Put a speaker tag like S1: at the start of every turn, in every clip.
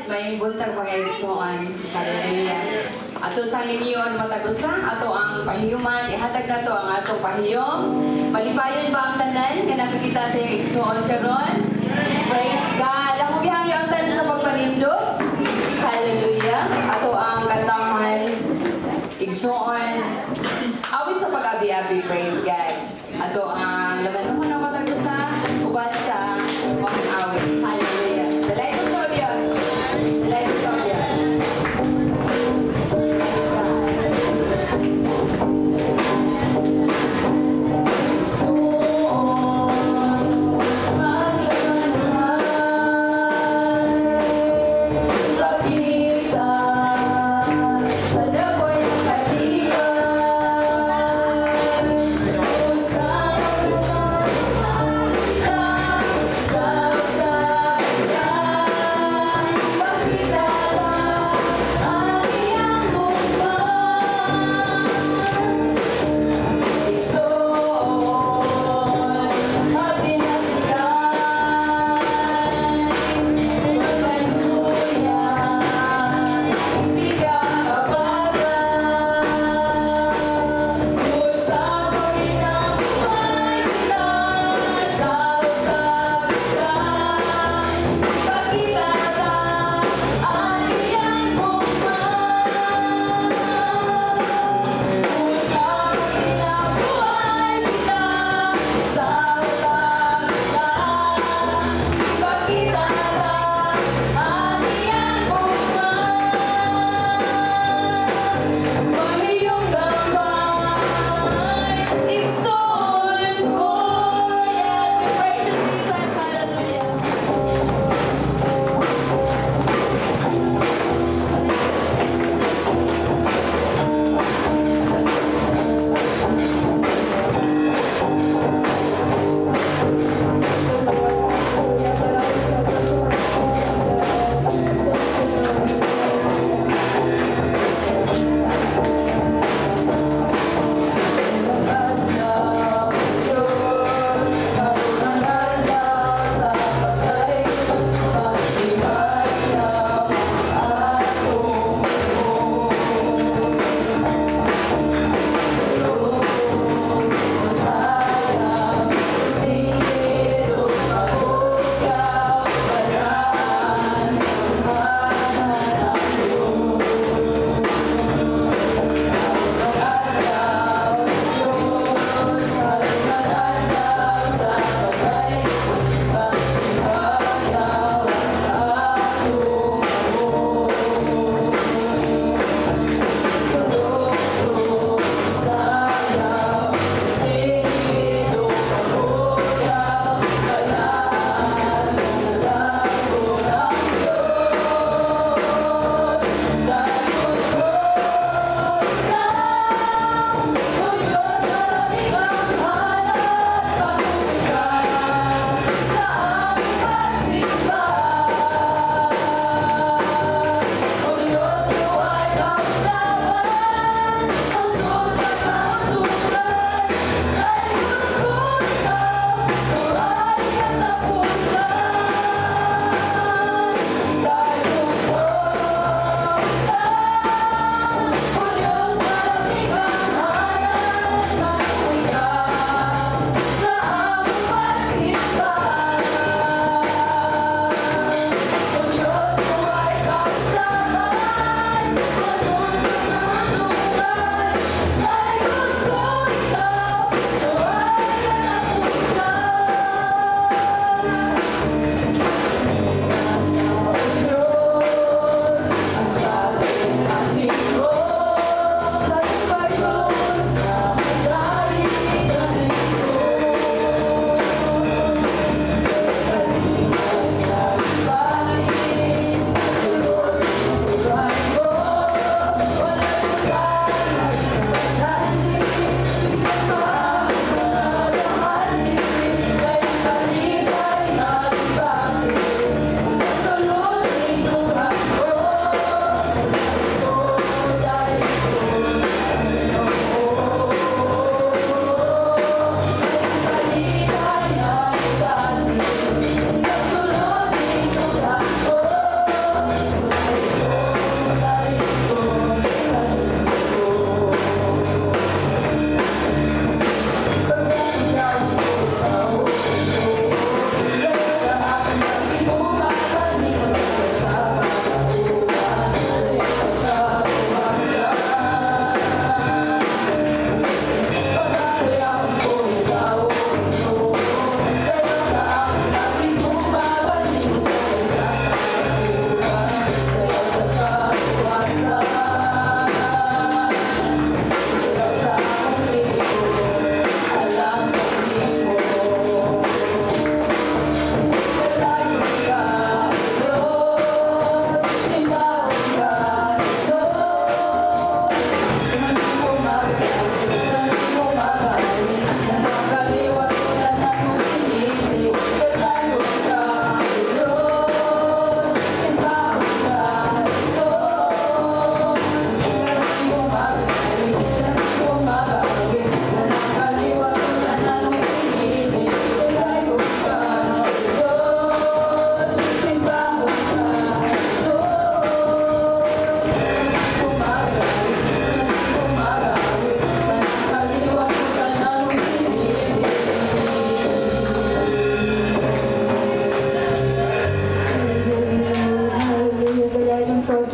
S1: may buntag pag-aigsuan. Hallelujah. Ato sa linyon matagusa, ato ang pahiyoman, ihatag na to ang atong pahiyom. Malipayon ba ang tanan nga nakikita sa iyong igsuon karon? Praise God. Ako gihangyo ang tanan sa pagparindog. Hallelujah. Ato ang kantahan, igsuon. Awit sa pag-abi-abi, praise God. Ato ang laman na matagusa, uban sa pang-awit. Hallelujah. Dalay ko to, Diyos. Dalay ko to, Diyos. Praise God. Igsuon, paglaman.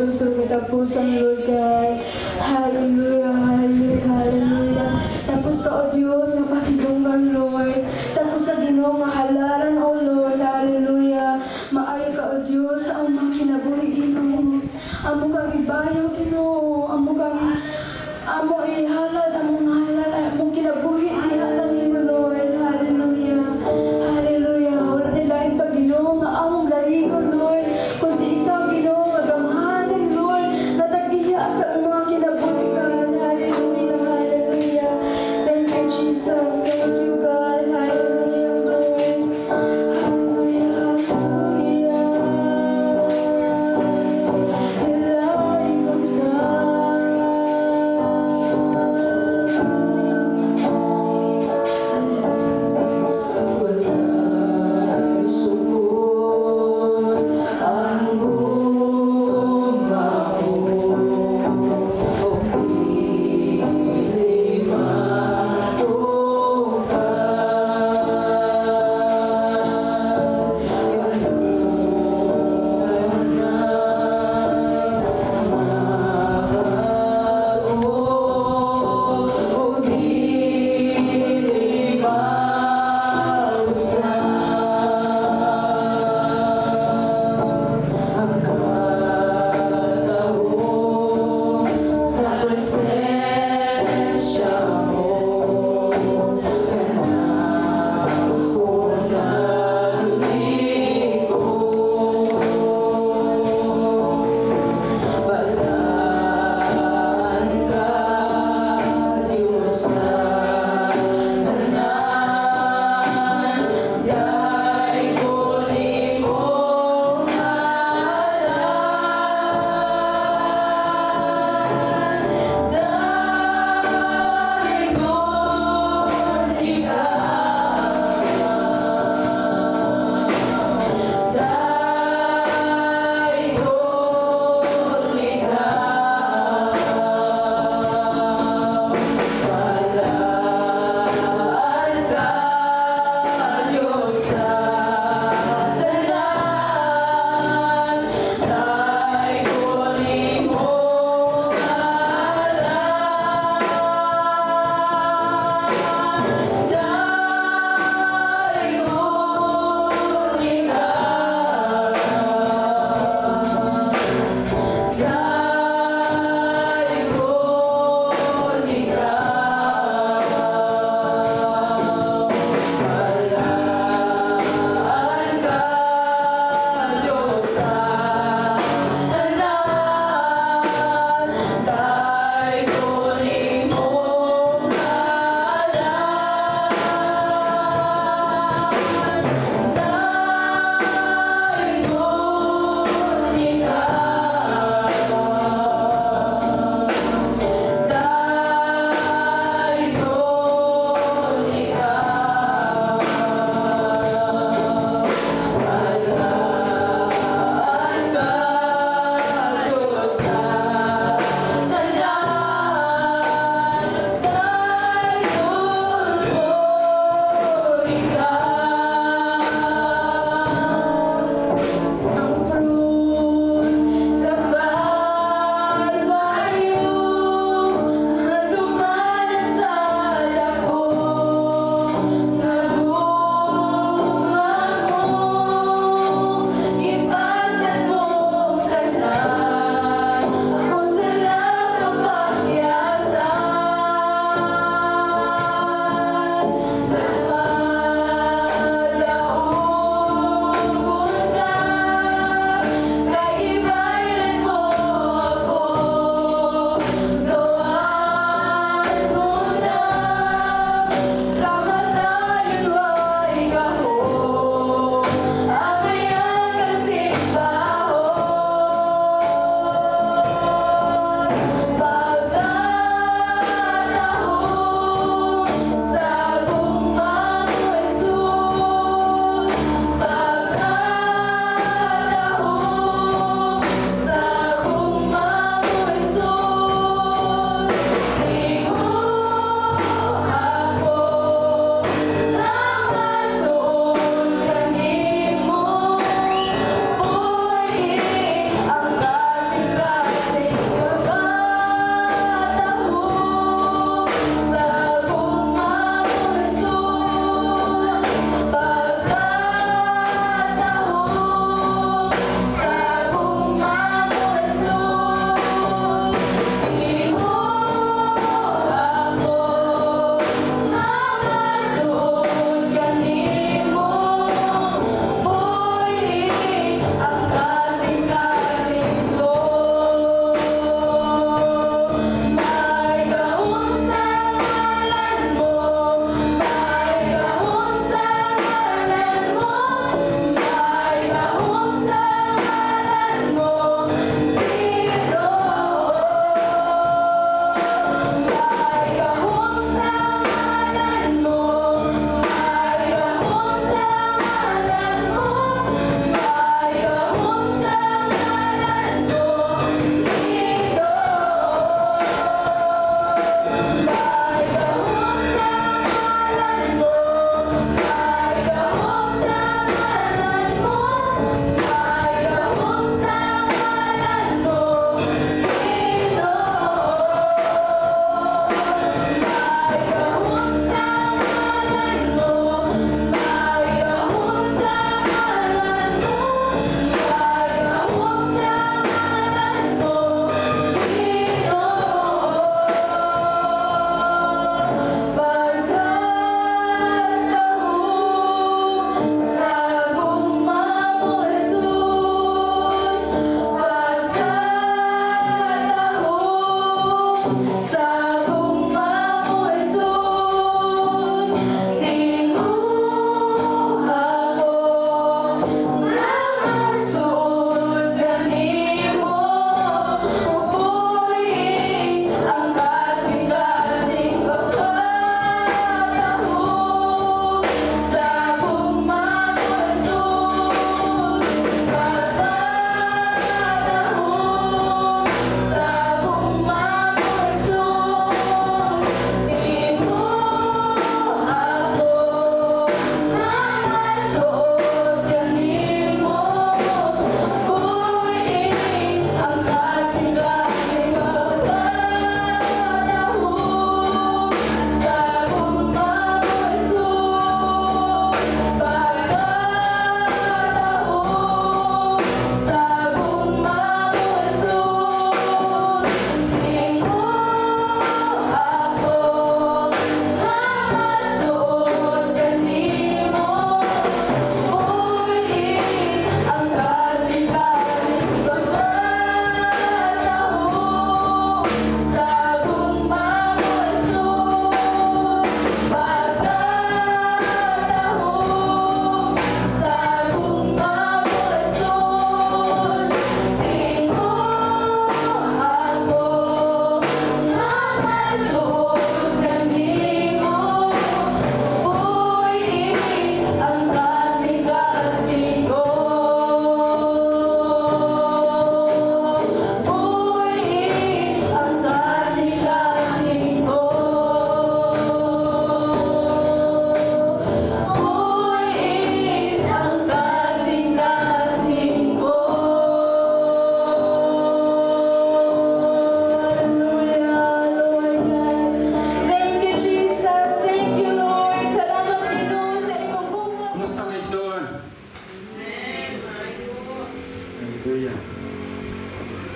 S2: tusog na tapusan, Lord God. Hallelujah, hallelujah, hallelujah. Tapos ka, O Diyos, na pasidunggan, Lord. Tapos sa Ginoo nga halaran, O Lord. Hallelujah. Maayo ka, O Diyos, ang mga kinabuhi, Ginoo. Amo kang ibayo, Ginoo. Amo ihalad, among halal, among kinabuhi, diha lang imo, Lord. Hallelujah. Hallelujah. Wala nila yung Pag-Ginoo nga among lahigon, Lord. Kundi ikaw, Ginoo, magamhanan, Lord. Natagiya sa mga kinabuhi, God. Hallelujah. Hallelujah. Thank you, Jesus. Thank you, God. Hallelujah, Lord. Hallelujah. Hallelujah. Ilahi ko, God.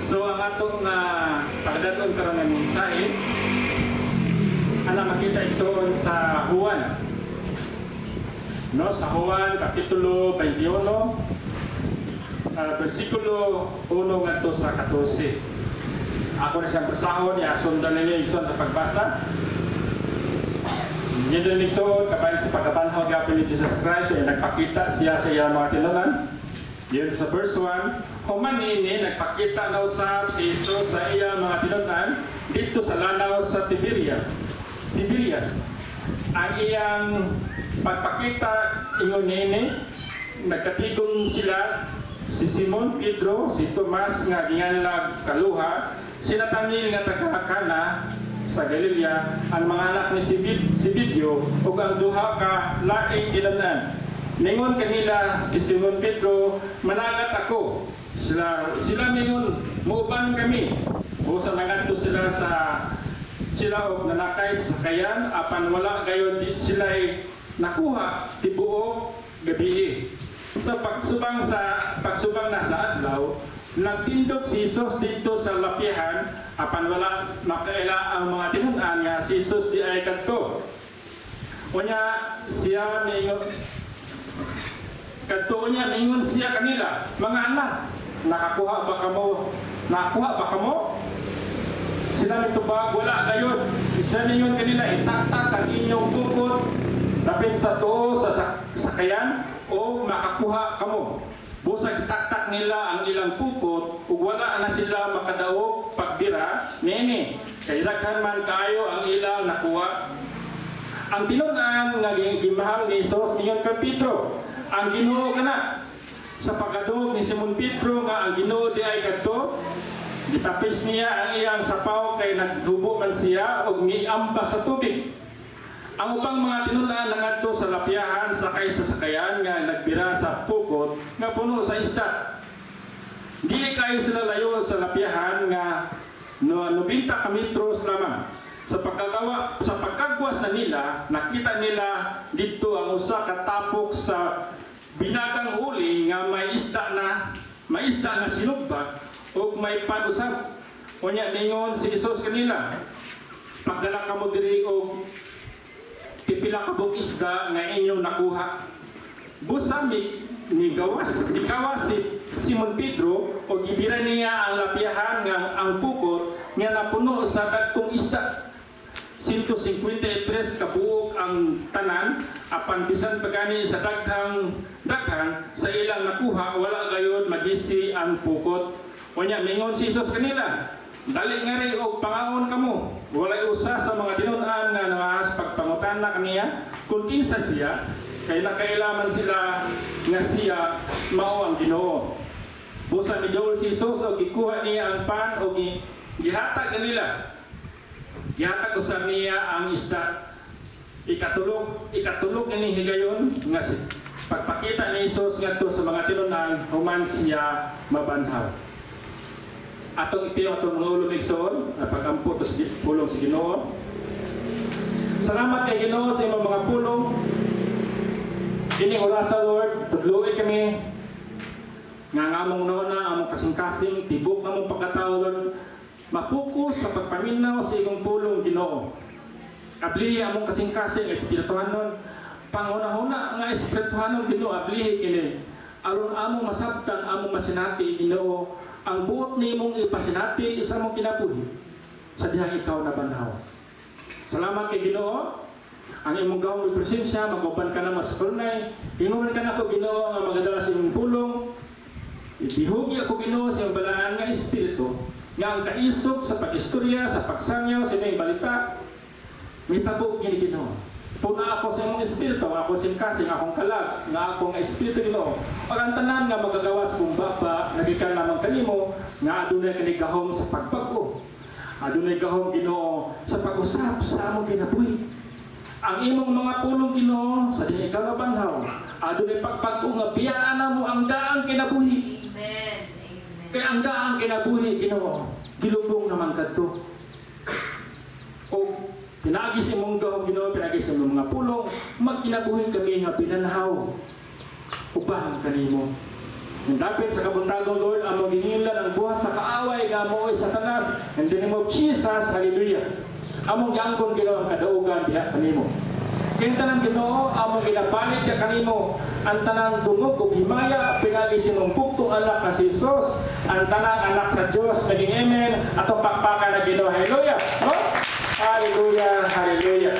S3: So ang atong pagdaton karon nga mensahe ana makita igsoon sa Juan. No, sa Juan kapitulo 21 versikulo 1 ngadto sa 14. Ako na siyang basahon, sundan ninyo igsoon sa pagbasa. Yan din igsoon kabayan sa pagkabanhaw gapon ni Jesus Christ ay nagpakita siya sa iyang mga tinunan. Yun sa verse 1, human ini nagpakita na usab si Jesus sa iyang mga tinunan dito sa lanaw sa Tiberias. Ang iyang pagpakita ingon nini, nagkatigong sila si Simon Pedro, si Tomas nga ginganlag Kaluha, si Nathanael nga taga Cana sa Galilea, ang mga anak ni Zebedeo ug ang duha ka laing tinanan. Ningon kanila si Simon Pedro, managat ako. Sila mingon, muuban kami. O sa nangadto sila og nanakay sa kayan, apan wala gayon sila'y nakuha tibuok gabi. Sa pagsubang na sa adlaw, nagtindog si Jesus dito sa lapihan, apan wala makaila ang mga tinunan nga si Jesus di ay kadto. Unya siya mingon siya kanila, mga anak, nakakuha ba kamo? Sila mitubag, wala gayon. Siya mingon kanila, itaktak ang inyong bukod dapit sa tuo sa sakayan o makakuha kamo. Busag itaktak nila ang ilang pupot ug wala na sila makadaog pagbira nini. Kay daghan man kaayo ang ilang nakuha. Ang tinunan nga gimahal ni Jesus ingon kay Pedro, ang Ginoo kana. Sa pagkadug ni Simon Pedro nga ang Ginoo di ay kadto, gitapis niya ang iyang sapaw kay nagdubo man siya og miamba sa tubig. Ang ubang mga tinunan nangadto sa lapiahan sakay sa sakayan nga nagbira sa pukot nga puno sa isda. Dili kayo sila layo sa lapiahan nga 90 kilometros lamang. Sa pagkagwas na nila, nakita nila dito ang usa ka tapok sa binagang huli nga may isda na sinugbat o may panusap. Unya ningon si Jesus kanila, pagdala kamo diri og pipila ka buok isda nga inyong nakuha. Busa ikawas si Simon Pedro o gibira niya ang lapiahan nga ang pukot nga napuno sa dagkong isda. 153 kabuok ang tanan, apan bisan pagani sa daghan sa ilang nakuha, wala gayon magisi ang pukot. Unya mingon si Jesus kanila, dali nga rin og pangaon kamo. Walay usa sa mga tinunan nga nangahas pagpangutan na kaniya kung kinsa siya, kay nakailaman sila nga siya mao ang Ginoo. Busa midol si Jesus og gikuha niya ang pan og gihatag kanila. Gihatag usab niya ang isda. Ikatulog ini higayon nga pagpakita ni Jesus ngadto sa mga tinunan human siya mabanhaw. Atong ipiyo atong mga ulong igsoon, pag-ampo sa pulong si Ginoo. Salamat kay Ginoo sa imong mga pulong. Ining orasa Lord, tudluoy kami nga ngamong nona among kasing-kasing tibok namong pagkatao Lord. Mapokus sa pagpaminaw sa imong pulong Ginoo. Ablihi among kasing-kasing espirituhanon, panghuna-huna nga espirituhanon Ginoo, ablihi kini aron among masabtan, among masinati Ginoo ang buot nimong ipasinati sa among kinabuhi sa dihang ikaw na banhaw. Salamat kay Ginoo. Ang imong gawong presensya maguban ka na mas kulnay. Ingon ka na ko Ginoo nga magadala sa imong pulong. Ibihugi ako Ginoo sa imong balaan nga espiritu nga ang kaisog sa pag-istorya, sa pagsangyaw, sa imong balita, may tabok kini Ginoo. Puna ako sa imong espiritu, ako singkasing, akong kalag, nga akong espiritu Ginoo. Pag ang tanan nga magagawas kong baba, nagikan lamang kanimo, nga adunay kanigahom sa pagbago. Adunay gahom Ginoo sa pag-usap sa among kinabuhi. Ang imong mga pulong Ginoo sa diha ikaw na banhaw, adunay pagbago nga biyaan namo ang daang kinabuhi. Amen. Kaya ang daang kinabuhi Ginoo, gilubong naman kadto. O pinagis imong gahom Ginoo, pinagis imong mga pulong, magkinabuhi kami nga pinanhaw. Ubahan kanimo. Dapit sa kabuntagong Lord, ang maghingilan ang buhat sa kaaway nga In the name of Jesus, hallelujah. Among giangkon Ginoo ang kadaugan diha kanimo. Kaya tanang Ginoo, among ginapalit ka kanimo ang tanang dungog ug himaya pinagi sinumpukto anak ka si Jesus, ang tanang anak sa Dios naging amen atong pakpakan na Ginoo. Hallelujah. No? Hallelujah, hallelujah.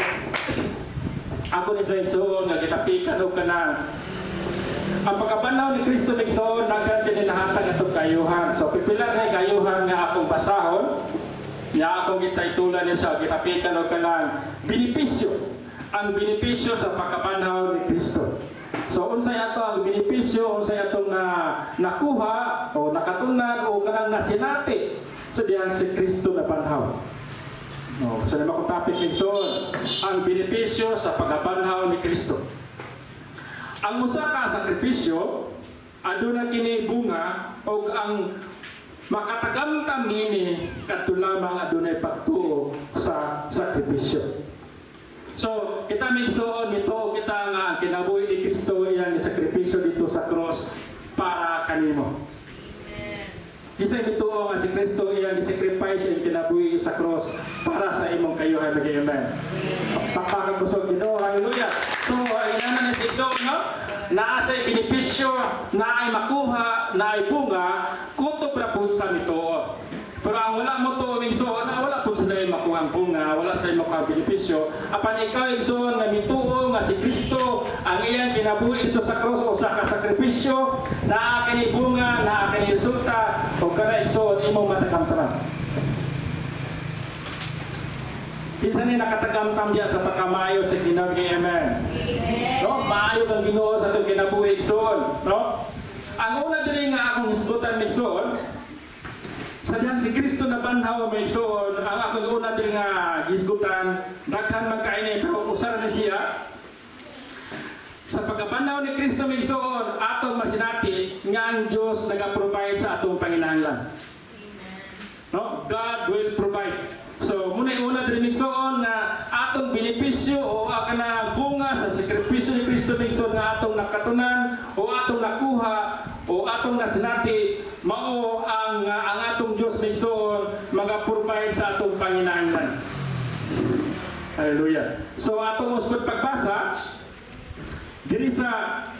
S3: Ako ni sa igsoon nga gitapikan og kanang ang pagkabanaw ni Kristo nigsoon nagkan tinihatag atong kayuhan. So pipilar ni kayuhan nga akong basahon. Ya akong gitaytulan niya sa gitapikan og kanang benepisyo. Ang benepisyo sa pagkabanaw ni Kristo. So unsay ato ang benepisyo, unsay atong nakuha o nakatunan o kanang nasinati sa diyang si Kristo na banhaw. No, sa lima kong topic nigsoon, ang benepisyo sa pagkabanhaw ni Kristo. Ang usa ka sakripisyo aduna kini bunga o ang makatagamtam nini kadto lamang adunay pagtuo sa sakripisyo. So kita migsuon nito kita nga ang kinabuhi ni Kristo iyang sakripisyo dito sa cross para kanimo. Kisay bituo nga si Kristo iyang sacrifice ang kinabuhi sa cross para sa imong kayuhan. Amen. Pakpakan busog Ginoo. Hallelujah. So inanan ni Sikso no? Naa sa benepisyo, naay makuha, naay bunga, kutob ra pud sa mituo. Pero ang wala mo to igsoon, wala pud sa dayong makuha ang bunga, wala sa dayong makuha ang benepisyo. Apan ikaw igsoon nga mituo nga si Kristo ang iyang kinabuhi dito sa cross o sa kasakripisyo, naa kini bunga, naa kini resulta o kana igsoon imong matagamtaman. Kinsa ni nakatagamtam diya sa pagkamayo sa Ginoo. Amen. No, maayo kang Ginoo sa atong kinabuhi igsoon, no? Ang una diri nga akong hisgutan igsoon, sa diyang si Kristo na banhaw igsoon, ang akong una diri nga hisgutan, daghan man kaini pero usara ni siya. Sa pagkabanhaw ni Kristo igsoon, atong masinati nga ang Dios naga-provide sa atong panginahanglan. No? God will provide. So, muna din migsoon na atong benepisyo o kana bunga sa sakripisyo ni Kristo migsoon nga atong nakatunan o atong nakuha o atong nasinati mao ang atong Dios migsoon maga-provide sa atong panginahanglan. Hallelujah. So atong usbod pagbasa diri sa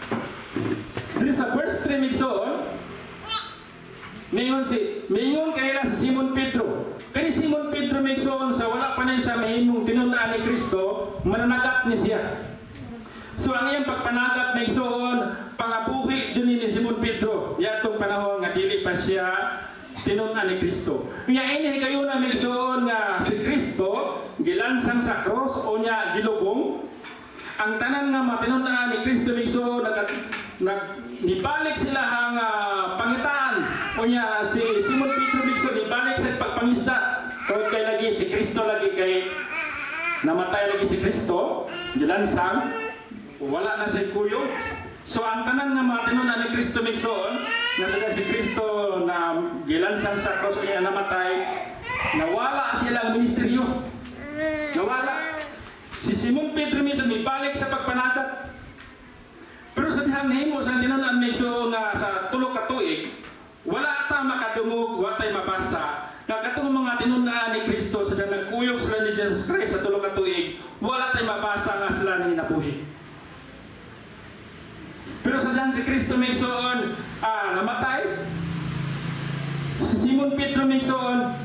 S3: verse 3 migsoon mayon kanila si Simon Pedro. Kani Simon Pedro migsoon sa wala pa na siya mahimong tinun-an ni Kristo, mananagat ni siya. So ang iyang pagpanagat migsoon, pangabuhi dyan ni Simon Pedro. Yatong panahon nga dili pa siya tinun-an ni Kristo. Nga ini kayo na migsoon nga si Kristo gilansang sa cross o niya gilubong. Ang tanan nga matinun-an ni Kristo migsoon nibalik sila ang pangitaan o niya si Simon Pedro migsoon nibalik sa pagpangisda. Kaya kay lagi si Kristo lagi kay namatay lagi si Kristo gilansang wala na si kuyo. So ang tanan nga matinunan ni Kristo migsoon na si Kristo na gilansang sa cross niya namatay, nawala silang ministeryo. Nawala. Si Simon Pedro migsoon ibalik sa pagpanagat. Pero sa dihang nahimo sa tinunan migsoon nga sa tulo ka tuig, wala ta makadungog, wala tay mabasa. Nga katong mga tinunaan ni Kristo sa nagkuyog sila ni Jesus Christ sa tulo ka tuig, wala tay mabasa nga sila ni nabuhi. Pero sa dyan si Kristo migsoon namatay, si Simon Pedro migsoon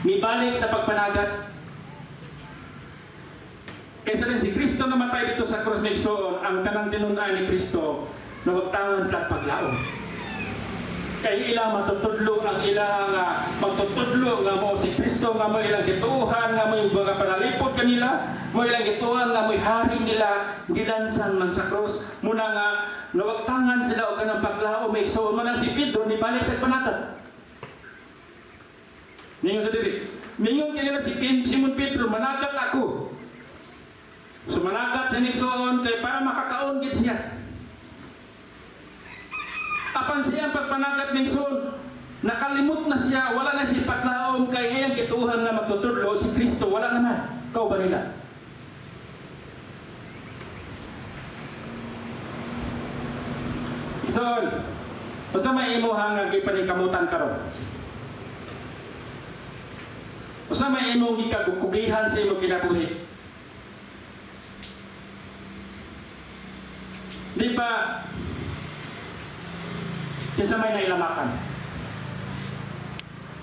S3: mibalik sa pagpanagat. Kaysa din si Kristo namatay dito sa cross migsoon, ang tanang tinunaan ni Kristo nagtangan sila paglaom. Kay ilang matutudlo ang ilang magtutudlo nga mo si Kristo nga mo ilang gituhan nga mo yung baga panalipod kanila, mo ilang gituhan nga mo hari nila gilansan man sa cross. Muna nga nawagtangan sila og kanang paglaom migsoon man si Pedro ni balik sa panagat. Ningon sa diri. Ningon kanila si Simon Pedro, managat ako. So managat sa migsoon kay para makakaon gid siya. Apan siya pagpanagat migsoon, nakalimot na siya, wala na siya paglaom kay iyang gituhan nga magtutudlo si Kristo, wala naman. Kau ba nila? Igsoon, usa may imuhang gipaningkamutan karon. Usa may imong gikagugihan sa imong kinabuhi. Di ba? Kisa may nailamakan.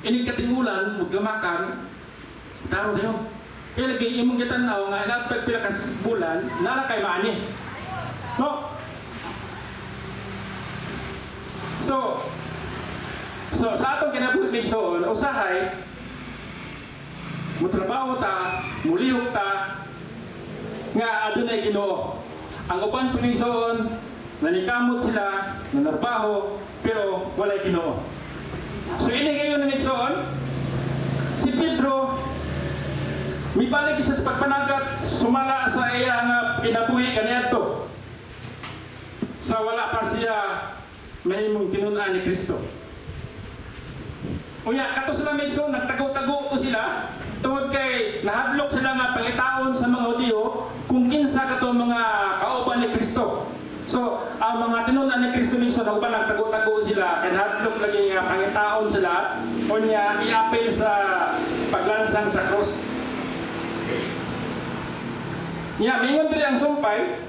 S3: Ini katingulan, maglamakan, taro na yun. Kaya lagi imong gitanaw nga napag pila ka bulan, nala kay maani. No? So sa atong kinabuhi migsoon, usahay, mutrabaho ta, mulihok ta, nga adunay Ginoo. Ang uban pinigsoon, nanikamot sila, nanarbaho, pero walay Ginoo. So ini ngayon na nigsoon, si Pedro, mibalik isa sa pagpanagat, sumala sa iya nga kinabuhi kaniadto. Sa wala pa siya mahimong tinun-an ni Kristo. Unya, kato sila migsoon, nagtago-tago to sila, tungod kay nahadlok sila nga pangitaon sa mga Hudiyo kung kinsa kato mga kauban ni Kristo. So, ang mga tinunan ni Kristo minsan uban nagtago-tago sila kay nahadlok lagi nga pangitaon sila unya iapil sa paglansang sa krus. Nya mingon diri ang sumpay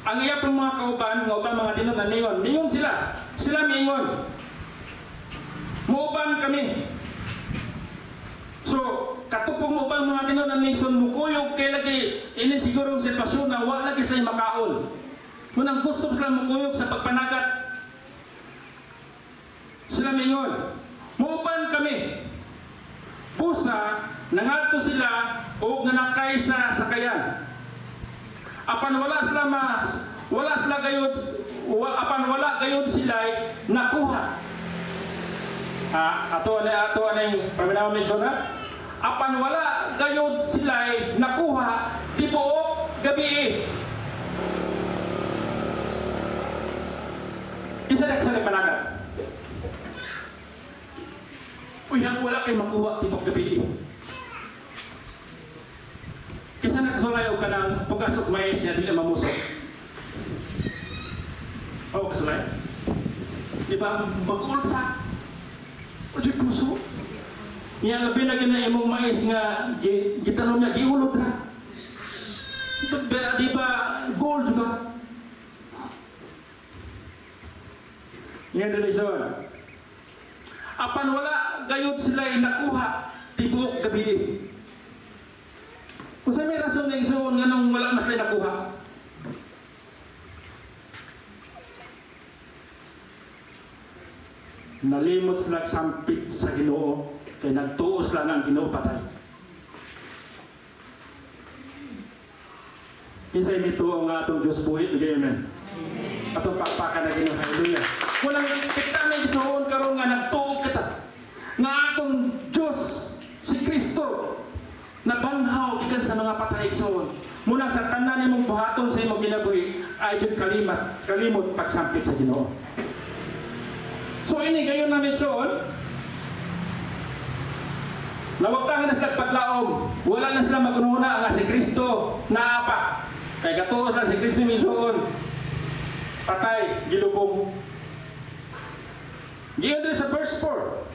S3: ang iya pong mga kauban nga uban mga tinunan mingon sila mingon muuban kami. So, katupong mo bang mga tinunan nation mukuyog kay lagi ini sigurong sitwasyon na wala lagi sila makaon. Munang gusto sila mukuyog sa pagpanagat. Sila mingon, muuban kami. Pusa, nangadto sila o nanakay sa sakayan. Apan wala gayud sila nakuha. Ato yung paminaw mention na. Apan wala gayod sila'y nakuha tibuok gabi. Isa na sa panagat. Uy, wala kayo makuha tibuok gabi. Kisa nakasulayaw ka ng pugasok mais niya dili mamusok. Oo, kasulay. Di ba, mag-ulsa? O di puso? Yan labi na gina imong mais nga gitanong niya, giulod na. Di ba, gold juga? Yan dinison. Apan wala gayud sila'y nakuha tibuok gabi. Kung sa may rason na ison nga nung wala mas sila'y nakuha. Nalimot sila sampit sa Ginoo kay nagtuo sila ng Ginoo patay. Isay mituo nga atong Diyos buhi, amen. Atong pakpakan na Ginoo, hallelujah. Walang kita na isuon karon nga nagtuo kita. Nga atong Diyos, si Kristo, nabanghaw gikan sa mga patay isuon. Muna sa tanan nimong buhaton sa imong kinabuhi ay jud kalimot pagsampit sa Ginoo. So ini gayon namin soon, nawagtangan na sila paglaom, wala na sila magununa nga si Kristo na apa. Kay katuon na si Kristo misoon, patay, gilubong. Giyon din sa verse 4,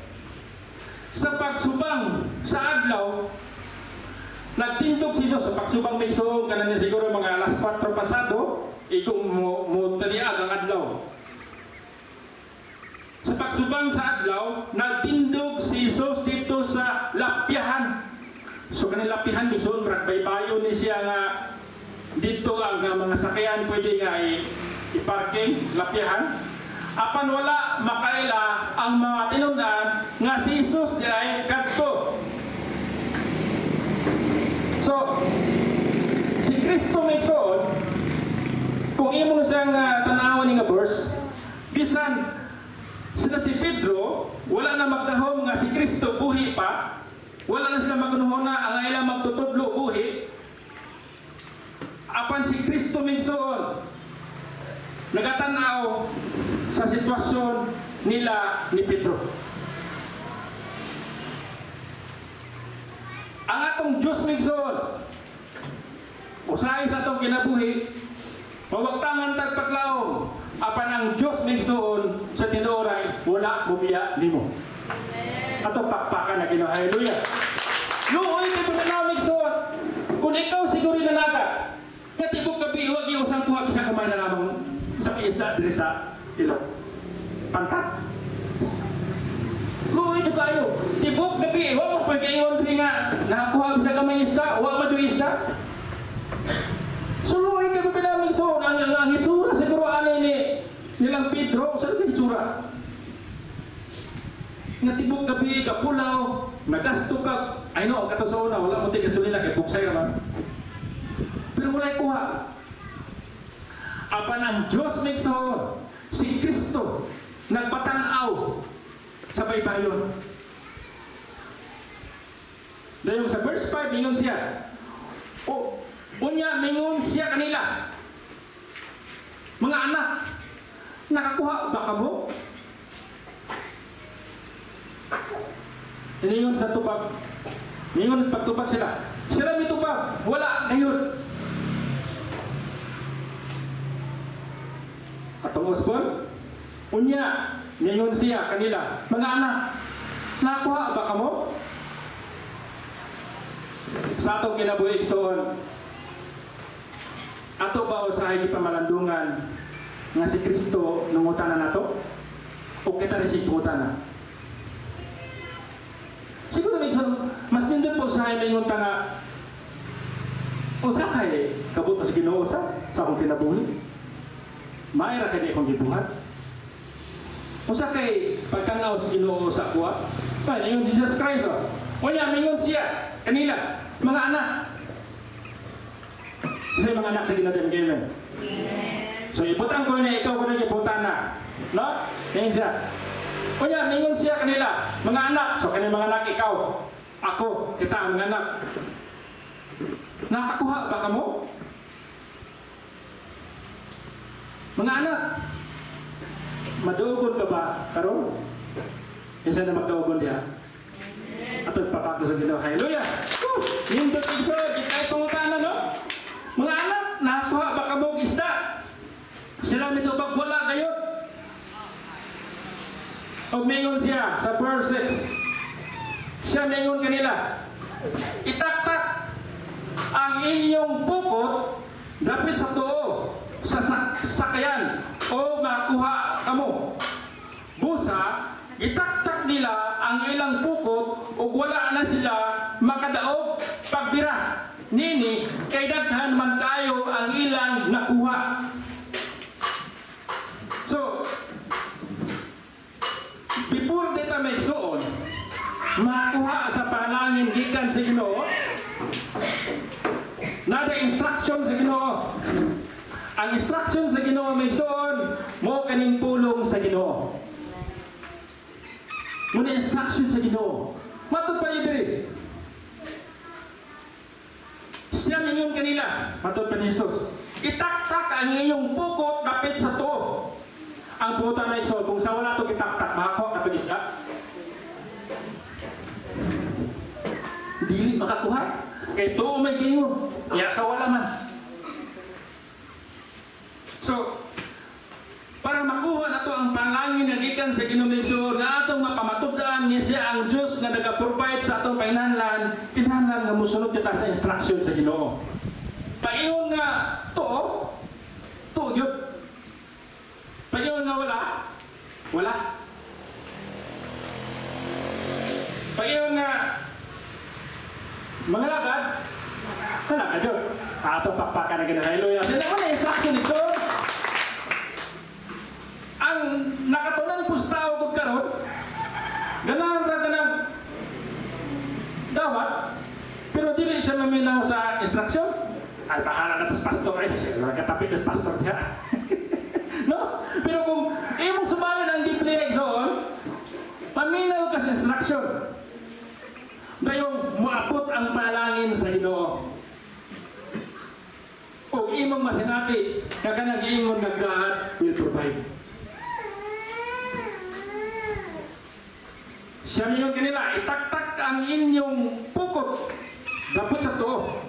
S3: sa pagsubang sa adlaw, nagtindog si Jesus sa pagsubang misoon, kanan siguro mga alas 4 pasado, ikong mo taniag ang adlaw. Sa pagsubang sa adlaw, nagtindog si Jesus dito sa lapyahan. So kanila lapyahan, bison, baybayo ni siya nga dito ang mga sakyan pwede nga i-parking, lapyahan. Apan wala makaila ang mga tinunan nga si Jesus di ay kadto. So, si Kristo migsoon, kung imo siyang tanawan nga verse, bisan sila si Pedro, wala na magdahom nga si Kristo buhi pa, wala na sila magnuhona ang ilang magtutudlo buhi. Apan si Kristo migsoon, nagatanaw sa sitwasyon nila ni Pedro. Ang atong Diyos migsoon, usahay sa atong kinabuhi, mawagtangan tagpatlaom. Apan ang Diyos migsoon sa tinuoray, wala bubiya nimo. Ato pakpakan na Ginoo, hallelujah. Luoy kay pagkalamig suot. Kung ikaw siguro nanaga, nga tibok gabi, huwag yung usang kuha sa kamay na lamang sa isda diri sa ilog. Pantat. Luoy ito kayo. Tibok gabi, huwag mo pag-iwan rin nga, nakakuha sa kamay isda, huwag mo yung isda. So luoy kay pagkalamig suot. Ang hitsura siguro ni nilang Pedro, saan ka hitsura? Nga tibok gabi, kapulaw, nagasto ka. I know, kato sa una, wala mo tayo gasolina kay buksay naman. Pero wala'y kuha. Apan ang Diyos may soon, si Kristo, nagpatanaw sa baybayon. Dahil sa verse 5, mingon siya. O, unya, mingon siya kanila. Mga anak, nakakuha ba ka mo? Iningon sa tubag. Ningon pagtubag sila. Sila may tubag. Wala ngayon. Atong usbon, unya, ningon siya kanila. Mga anak, nakuha ba ka mo? Sa atong kinabuhi soon, ato ba usahay pamalandungan nga si Kristo nungutanan nato? O kita rin si putana? Siguro minsan, mas nindot po sa may ngunta nga usa kay kabuto sa Ginoo sa akong kinabuhi. Maayra kay akong gibuhat. Usa kay pagtanaw sa Ginoo sa kuha. Pa, yung Jesus Christ. Unya, mingon siya kanila, mga anak. Kasi mga anak sa Ginoo dem. So ibutang ko na ikaw ko na gibutan na. No? Yan siya. Kunya, mingon siya kanila, mga anak. So kanila mga anak, ikaw, ako, kita, mga anak. Nakakuha ba ka mo? Mga anak, madugon ka ba karon? Isa na magdugon diha. At pagpapako sa Ginoo. Hallelujah! Yung iso, kita pangutana, no? Mga anak, nakakuha ba ka mo isda? Sila nito ba wala kayo? O mingon siya sa verse 6. Siya mingon kanila, itaktak ang inyong pukot dapit sa tuo sa sakayan o makuha kamo. Busa, itaktak nila ang ilang pukot o wala na sila makadaog pagbira. Nini, kay daghan man kayo ang ilang nakuha. So, before dita may suon, makuha sa panalangin gikan sa Ginoo, nada instruction sa Ginoo. Ang instruction sa Ginoo may suon, mo kaning pulong sa Ginoo. Muna instruction sa Ginoo. Matod pa diri. Siya mingon kanila, matod pa ni Jesus. Itaktak ang inyong pukot dapit sa tuo. Ang puta na isol, kung sa wala ito kitaktak, makakuha ka ito isda. Dili makakuha. Kaya ito may gingon. Ya sa wala man. So, para makuha na ito ang panalangin na gikan sa Ginoo na atong mapamatugdaan niya siya ang Diyos na nag-provide sa atong painanlan, tinanlan nga musunod kita sa instruction sa Ginoo. Paingon nga to yun. Paingon nga wala. Paingon nga mga lagad, wala ka dyan. Atong pakpakan na gano'n. Hallelujah. Sila ko na instruction ni Son. Ang nakatunan po sa tao kung karoon, ganahan ra ganang dawat, pero dili siya maminaw sa instruction. Ay, bahala na tas pastor eh. Siya katapit na pastor niya. No? Pero kung imong subayon ang Biblia igsoon, maminaw ka sa instruction. Dayong muabot ang panalangin sa Ginoo. O imong masinabi, nga kanang giingon nga God will provide. Siya mingon kanila, itaktak ang inyong pukot dapat sa tuo,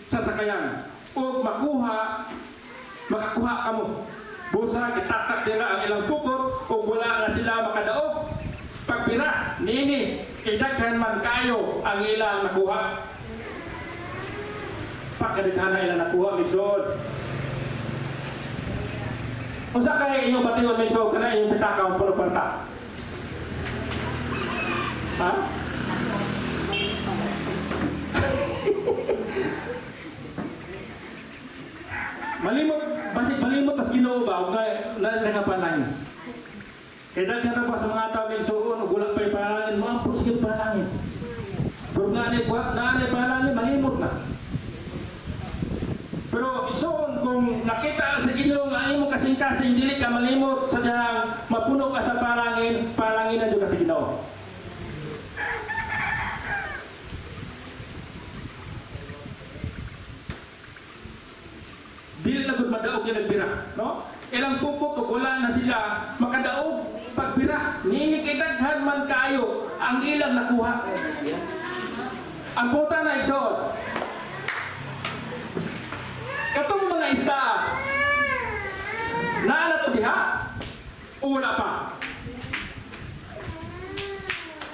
S3: sa sakayan, o makakuha kamo. Busa, itaktak nila ang ilang pukot, o wala na sila makadaog. Pagpira, nini, kay daghan man kayo ang ilang nakuha. Pagkadaghan na ilang nakuha, migsoon. Unsa kay inyong bation, migsoon, kana inyong pitakaw puro parta? Ha? Malimot, basig malimot tas Ginoo ba ug na panangin. Kay daghan na pa sa mga tao migsoon ug wala pa panangin mo ang sige panangin. Pero naanay panangin malimot na. Pero igsoon kung nakita sa Ginoo nga imo kasing-kasing dili ka malimot sa dihang mapuno ka sa panangin, palanginan jud ka sa Ginoo. Dili na gud madaog yung nagbira, no? Ilang pupok o wala na sila makadaog pagbira. Nini kay daghan man kayo ang ilang nakuha. Ang puta na igsoon. Katong mga isda, naala to diha? O wala pa?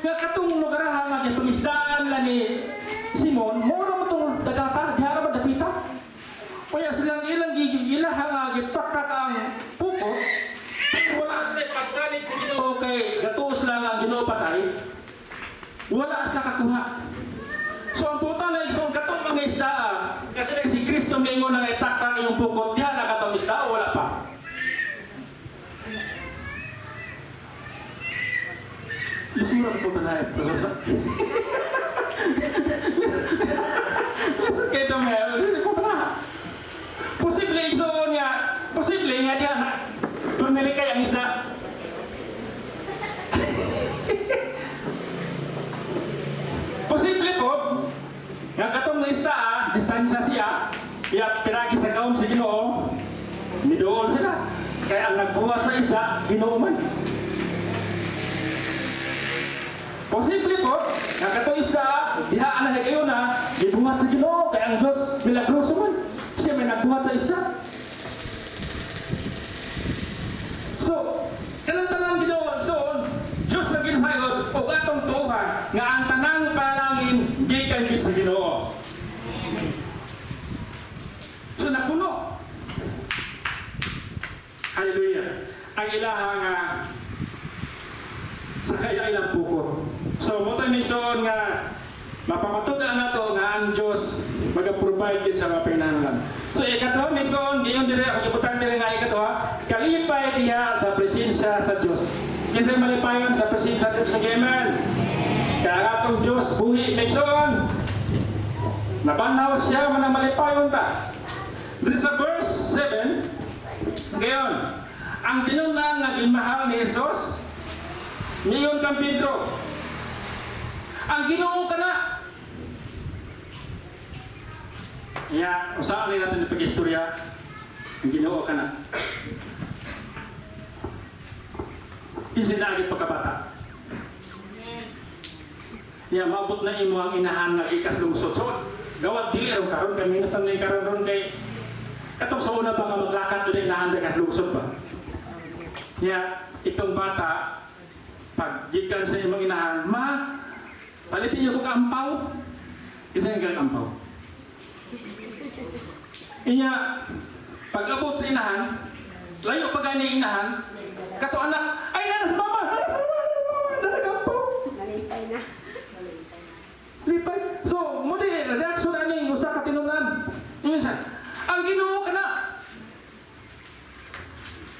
S3: Nga katong nagaraha nga kay pangisdaan la ni Simon, mura mo itong dagata, diha ra ba dapita? Kaya silang ilang gigilahang gitaktak ang puko, wala na pagsalig sa Ginoo kay gatuos lang ang Ginoo patay, wala as nakakuha. So ang puta na igsoon katong mga isda, kasi si Kristo mingon nga itaktak yung puko, diha na katong isda o wala pa? Lisura ko puta na eh, pasasa. Listen kayo ito mga, puta na. Posible igsoon nga, posible nga diyan na. Pumili kayo ang isda. Posible po, nga katong na isda, distansya siya, iya piragi sa kaom si Ginoo, nidoon sila. Kaya ang nagbuhat sa isda, Ginoo man. Posible po, nga katong isda, diha anahe kayo na, gibuhat sa Ginoo, kaya ang Diyos milagroso man. Siya may nagbuhat sa isda. So, kanang tanang Ginoo so Diyos na ginsayon o atong tuuhan nga ang tanang palangin gikan gid sa Ginoo. So napuno. Hallelujah. Ang ilaha nga sa kaya ilang pukot. So mo tayo mison nga mapamatudan na to nga ang Diyos mag-provide din sa mga pinangalan. So ikatlo, mison, diyon dire ako ibutan dire nga ikatlo, kalipay diha sa presensya sa Diyos. Kasi malipayon sa presensya sa Diyos ng Amen. Kaya atong Diyos buhi mison. Nabanaw siya man ang malipayon ta. Dito sa verse 7, ngayon, ang tinungnan nga gimahal ni Jesus, ngayon kang Pedro, ang Ginoo ka na. Usaan rin natin yung pag-istorya, ang Ginoo ka na. Isinagit pagkabata. Maabot na imo ang inahan nga ikas lungsod. So, gawat dili ron karon kay minus na karon ron kay katong sa una pa nga maglakad dili inahan ikas lungsod ba. Itong bata pag gikan sa imong inahan, ma, palitin niyo ko kaampaw. Isa yung galing ampaw. Pag abot sa inahan, layo pa gani inahan, kato anak, ay nanas mama, nalagampaw.
S4: Malipay na.
S3: Lipay. So, muli, reaction na niya yung usa katinunan. Yun siya, ang Ginoo ka na.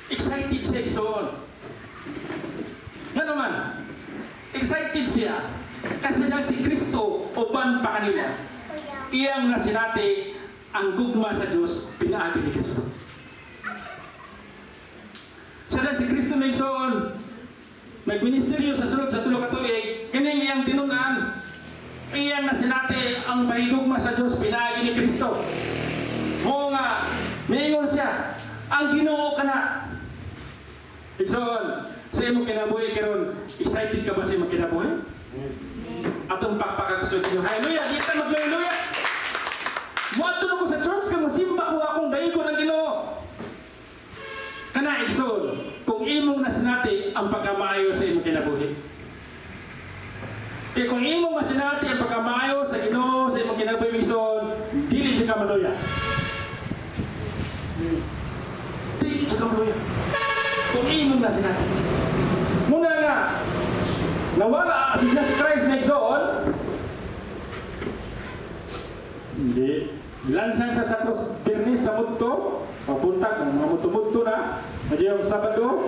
S3: Excited siya igsoon. Nga naman, excited siya kasi lang si Kristo uban pa kanila. Iyang nasinati ang gugma sa Diyos pinaagi ni Kristo. Siya lang si Kristo na igsoon nagministeryo sa sulod sa tulo ka tuig, kining iyang tinunan. Iyang nasinati ang pahigugma sa Diyos pinaagi ni Kristo. Oo nga, miingon siya, ang Ginoo ka na. Igsoon, sa imong kinabuhi karon, excited ka ba sa imong kinabuhi? Atong pakpakakusod niyo. Hallelujah! Di ka mag-hallelujah! Muadto na ko sa church kung masimba ko akong daigo ng Ginoo. Kana igsoon, kung imong nasinati ang pagkamaayo sa imong kinabuhi. Kaya kung imong masinati ang pagkamayo sa Ginoo sa imong kinabuhi migsoon, dili siya ka maluya. Dili siya ka maluya. Kung imong nasinati. Muna nga, nawala si Jesus Christ migsoon, hindi. Lansang sa krus, Birnis sa Mudto, papunta ng mga Mudto-Mudto na, ngayong Sabado,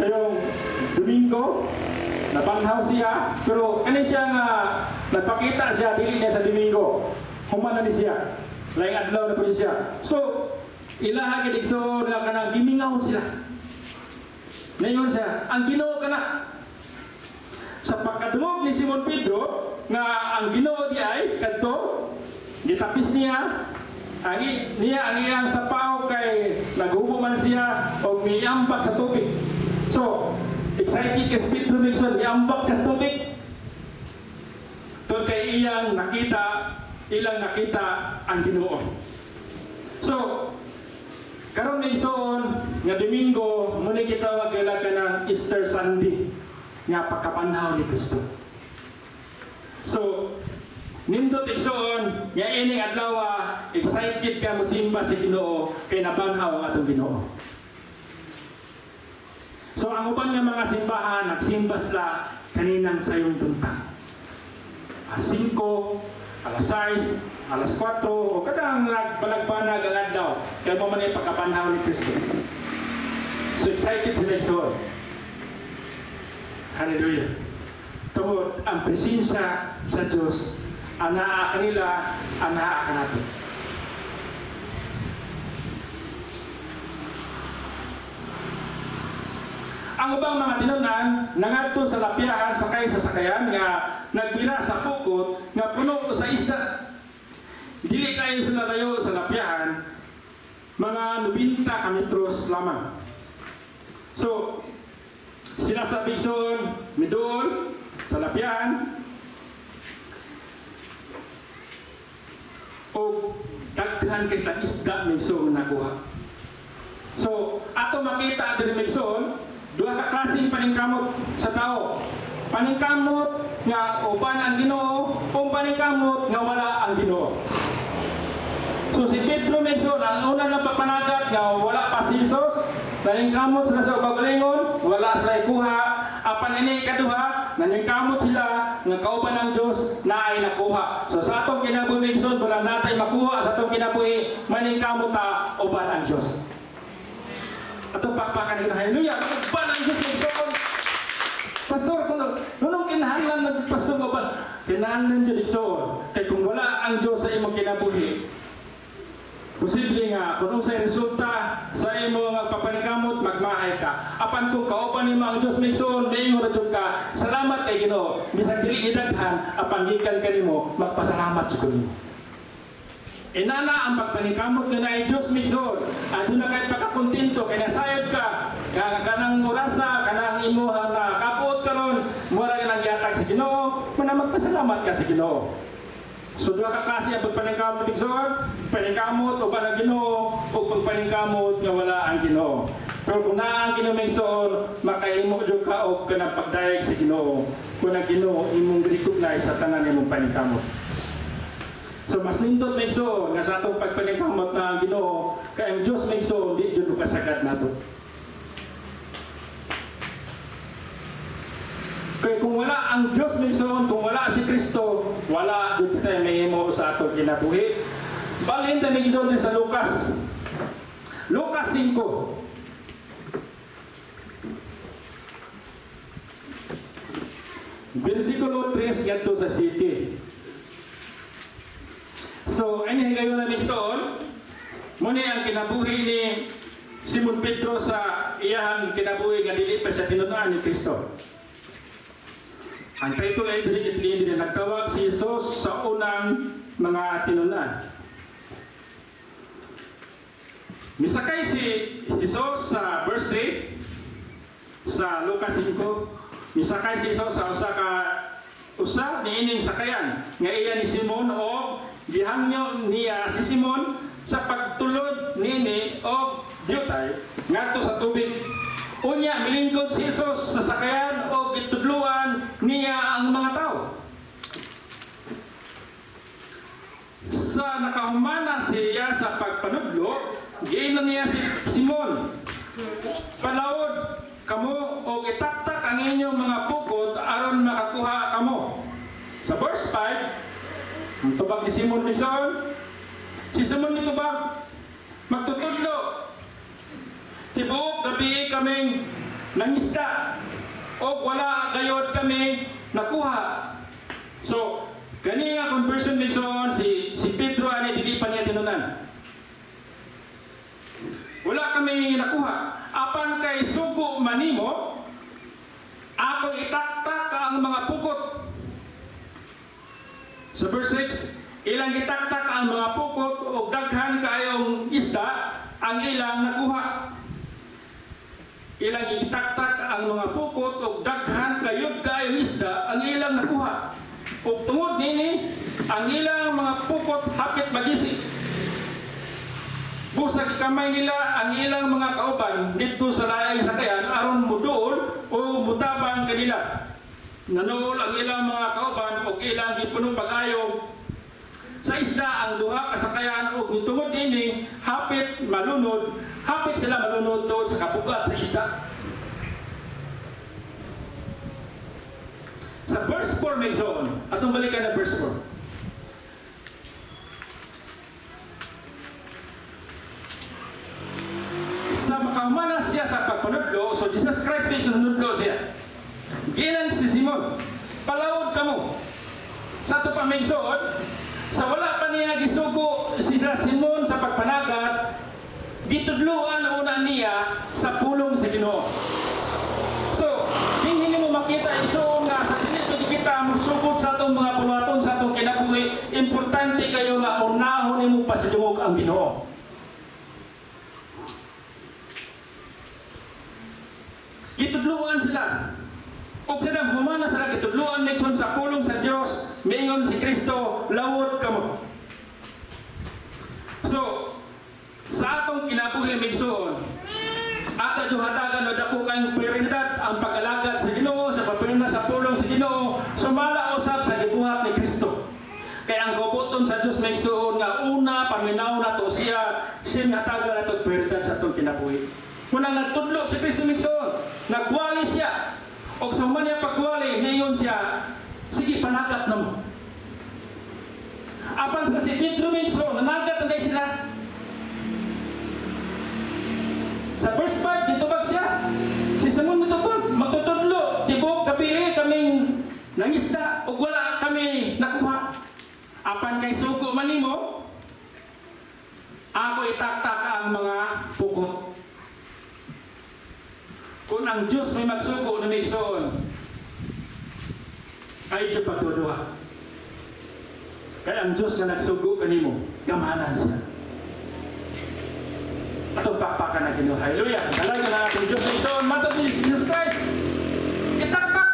S3: ngayong Domingo, napanhaw siya, pero ano siya nga, nagpakita siya, dili niya sa Domingo, humana ni siya, laing adlaw na po siya. So, ilahagin ikso na kanang gimingaw sila. Ngayon siya, ang Ginoo ka na. Sa pagkadungog ni Simon Pedro, nga ang Ginoo di ay, kadto, gitapis niya, ang iyang sapaw kay naghubo man siya o miyambak sa tubig. So, excited kay Pedro Nixon, miyambak siya sa tubig. Doon kay ilang nakita ang Ginoo. So, karon na isuon nga Domingo, muna gitawag kailan ka ng Easter Sunday nga pagkapanhaw ni Kristo. So, nindot igsoon, nga ining adlaw excited ka mosimba si Ginoo kay nabanhaw ang atong Ginoo. So ang uban nga mga simbahan nagsimba sila kaninang sayong buntag. 5, alas 6, alas 4 o kadang nagpanagpanag ang adlaw kay mo man ay pagkabanhaw ni Kristo. So excited sila igsoon. Hallelujah. Tungod ang presensya sa Diyos anaa kanila, anaa ka natin. Ang ubang mga tinunan, nangadto sa lapyahan sakay sa sakayan nga nagbira sa pukot nga puno sa isda. Dili kayo sila layo sa lapyahan, mga 90 kilometros lamang. So, sila sa Bigson, midol, sa lapyahan, o daghan kay sa isda migsoon nakuha. So, ato makita diri migsoon, duha ka klaseng paningkamot sa tao. Paningkamot nga uban ang Ginoo, o paningkamot nga wala ang Ginoo. So si Pedro migsoon, ang una lang papanagat nga wala pa si Jesus, paningkamot sila sa ubagalingon, wala sila ikuha. Apan ini kaduha, naningkamot sila nga kauban ng Dios na ay nakuha. So sa atong kinabuhi migsoon, wala natay makuha sa atong kinabuhi, maningkamot ta uban ang Dios. Atong pakpakan ng haleluya, uban ang Dios migsoon. Pastor, nung kinahanglan na pastor uban, kinahanglan jud igsoon. Kay kung wala ang Dios sa imong kinabuhi, posible nga, kung sa resulta sa imo nga papaningkamot, magmahay ka. Apan kung kauban nimo ang Dios migsoon, maingon ra jud ka, salamat kay Ginoo. Bisag dili gidaghan, apan gikan kanimo, magpasalamat jud kanimo. Inana ang pagpaningkamot nga naay Dios migsoon. Aduna kay pagkakontento kay nasayod ka, kanang orasa, kanang imuha na kapuot karon, mura ka lang gihatag sa Ginoo, man magpasalamat ka sa Ginoo. So duha ka klase ang pagpaningkamot migsoon, paningkamot o ang Ginoo, o pagpaningkamot nga wala ang Ginoo. Pero kung naa ang Ginoo migsoon, makahimo jud ka og kanang pagdayeg sa Ginoo. Kung ang Ginoo imong recognize sa tanan imong paningkamot. So mas nindot migsoon nga sa atong pagpaningkamot na ang Ginoo, kay ang Dios migsoon di jud kasagad nato. Kaya kung wala ang Diyos migsoon, kung wala si Kristo, wala doon kita mahimo sa atong kinabuhi. Balhin tayo doon din sa Lucas. Lucas 5. Versikulo 3 ganito sa 7. So, ano kayo na migsoon? Muna ang kinabuhi ni Simon Pedro sa iyahang kinabuhi nga dili pa siya tinunaan ni Kristo. Ang title ay dili nagtawag si Jesus sa unang mga tinunan. Misakay si Jesus sa verse 3 sa Lucas 5. Misakay si Jesus sa usa niining sakayan nga iya ni Simon o gihangyo niya si Simon sa pagtulod niini o diutay ngadto sa tubig. Unya milingkod si Jesus sa sakayan o gitudluan niya ang mga tao. sa nakahumana siya sa pagpanudlo, giinon niya si Simon, palawod kamo o itaktak ang inyong mga pukot aron makakuha kamo. Sa verse 5, ang tubag ni Simon Nixon, si Simon nitubag, magtutudlo. Tibuok gabi kaming nangisda o wala gayod kami nakuha. So, kani nga conversion Nixon, si Pedro ani dili pa niya tinunan. Wala kami nakuha. Apan kay sugo manimo, ako itaktak ang mga pukot. Sa verse 6, ilang itaktak ang mga pukot o daghan kayong isda ang ilang nakuha. Ilang itaktak ang mga pukot o daghan kayod kayong isda ang ilang nakuha. O tungod nini, ang ilang mga pukot hapit magising. Busag kamay nila ang ilang mga kauban dito sa laing sakayan aron muduol o mutabang kanila. Nanuol ang ilang mga kauban o ilang gipunong pag-ayo sa isda ang duha kasakayan o nitungod nini hapit malunod, hapit sila malunod doon sa kapugat sa isda. Sa verse 4 may zone, atong balikan na verse 4. Sa makahumana siya sa pagpanudlo, so Jesus Christ may sunudlo siya. Ginan si Simon, palawod kamo. Sa ito pa may zone, sa wala pa niya gisugo si Simon sa pagpanagat, gitudluan una niya sa pulong sa Ginoo. So, hindi mo makita iso nga sa tinipid kita musugod sa itong mga puluhaton sa itong kinabuhi, importante kayo nga unahon mo pa sa dungog ang Ginoo. Gitudluan sila. Kung sila humana sila, gitudluan nixon sa pulong sa Diyos, mingon si Kristo, lawod kamo. So, sa atong kinabuhi migsoon, ato yung hatagan o dako kayong prioridad ang pag-alagad sa Ginoo, sa papilina sa pulong sa Ginoo, sumala usab sa gibuhat ni Kristo. Kaya ang kabuton sa Diyos migsoon nga una, paminaw na to siya, hatagan na to prioridad sa atong kinabuhi. Muna nagtudlo si Kristo migsoon, nagwali siya, o sa niya pagwali, ngayon siya, sige, panagat na mo. Apan sa si Pedro migsoon, nanagat na sila. Sa verse 5, ditubag siya. Si Simon ditubag, magtutudlo, tibok gabi kaming nangisda, o wala kami nakuha. Apan kay sugo manimo, ako itaktak ang mga pukot. Kung ang Diyos may magsugo na may igsoon, ay Diyos pagduduha. Kaya ang Diyos na nagsugo kanimo, gamanan siya. Atong pakpakan na Ginoo. Hallelujah. Dalaga na atong Diyos na igsoon, matod ni Jesus Christ. Itaktak